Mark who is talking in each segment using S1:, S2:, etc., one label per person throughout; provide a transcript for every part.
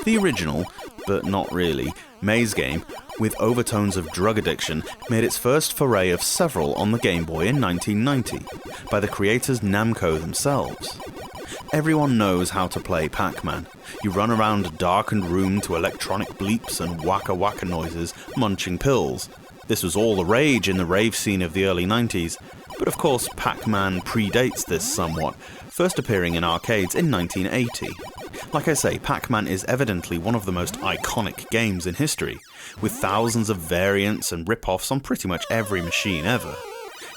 S1: The original, but not really, maze game, with overtones of drug addiction, made its first foray of several on the Game Boy in 1990, by the creators Namco themselves. Everyone knows how to play Pac-Man. You run around a darkened room to electronic bleeps and waka-waka noises, munching pills. This was all the rage in the rave scene of the early 90s, but of course Pac-Man predates this somewhat, first appearing in arcades in 1980. Like I say, Pac-Man is evidently one of the most iconic games in history, with thousands of variants and rip-offs on pretty much every machine ever.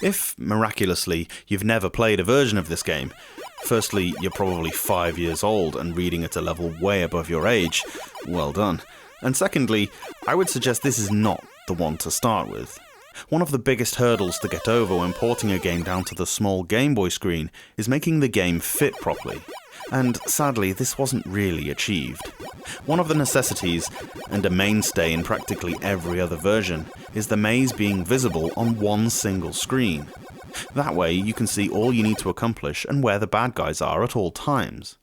S1: If, miraculously, you've never played a version of this game, firstly, you're probably 5 years old and reading at a level way above your age, well done. And secondly, I would suggest this is not the one to start with. One of the biggest hurdles to get over when porting a game down to the small Game Boy screen is making the game fit properly. And sadly, this wasn't really achieved. One of the necessities, and a mainstay in practically every other version, is the maze being visible on one single screen. That way, you can see all you need to accomplish and where the bad guys are at all times.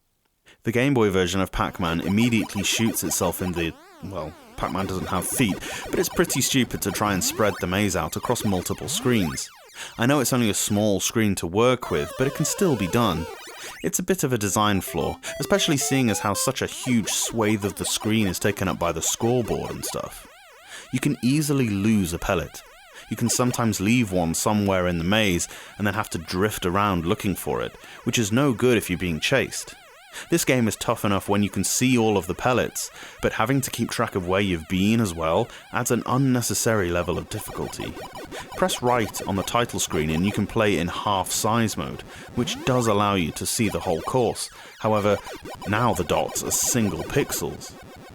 S1: The Game Boy version of Pac-Man immediately shoots itself in the... well, Pac-Man doesn't have feet, but it's pretty stupid to try and spread the maze out across multiple screens. I know it's only a small screen to work with, but it can still be done. It's a bit of a design flaw, especially seeing as how such a huge swathe of the screen is taken up by the scoreboard and stuff. You can easily lose a pellet. You can sometimes leave one somewhere in the maze and then have to drift around looking for it, which is no good if you're being chased. This game is tough enough when you can see all of the pellets, but having to keep track of where you've been as well adds an unnecessary level of difficulty. Press right on the title screen and you can play in half-size mode, which does allow you to see the whole course. However, now the dots are single pixels.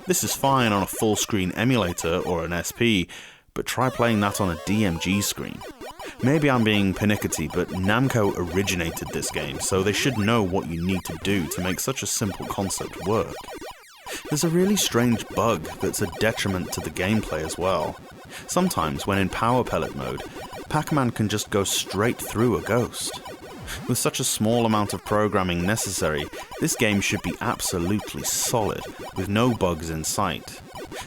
S1: This is fine on a full-screen emulator or an SP, but try playing that on a DMG screen. Maybe I'm being pernickety, but Namco originated this game, so they should know what you need to do to make such a simple concept work. There's a really strange bug that's a detriment to the gameplay as well. Sometimes, when in power pellet mode, Pac-Man can just go straight through a ghost. With such a small amount of programming necessary, this game should be absolutely solid, with no bugs in sight.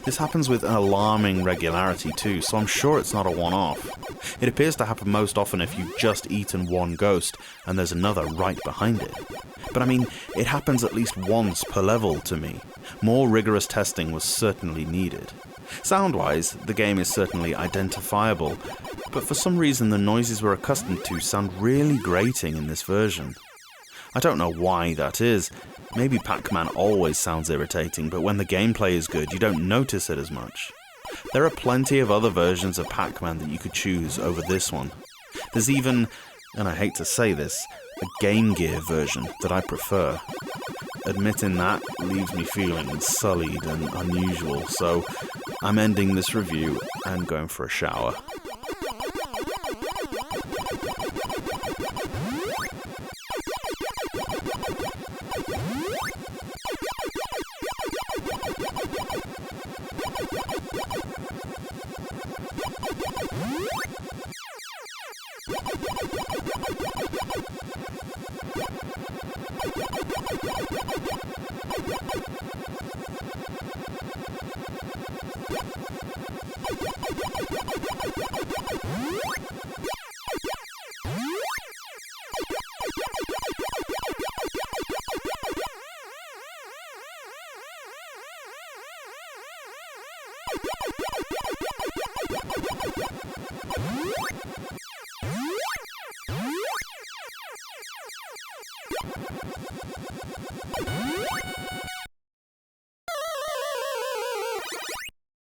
S1: This happens with an alarming regularity too, so I'm sure it's not a one-off. It appears to happen most often if you've just eaten one ghost and there's another right behind it. But I mean, it happens at least once per level to me. More rigorous testing was certainly needed. Sound-wise, the game is certainly identifiable, but for some reason the noises we're accustomed to sound really grating in this version. I don't know why that is. Maybe Pac-Man always sounds irritating, but when the gameplay is good, you don't notice it as much. There are plenty of other versions of Pac-Man that you could choose over this one. There's even, and I hate to say this, a Game Gear version that I prefer. Admitting that leaves me feeling sullied and unusual, so I'm ending this review and going for a shower.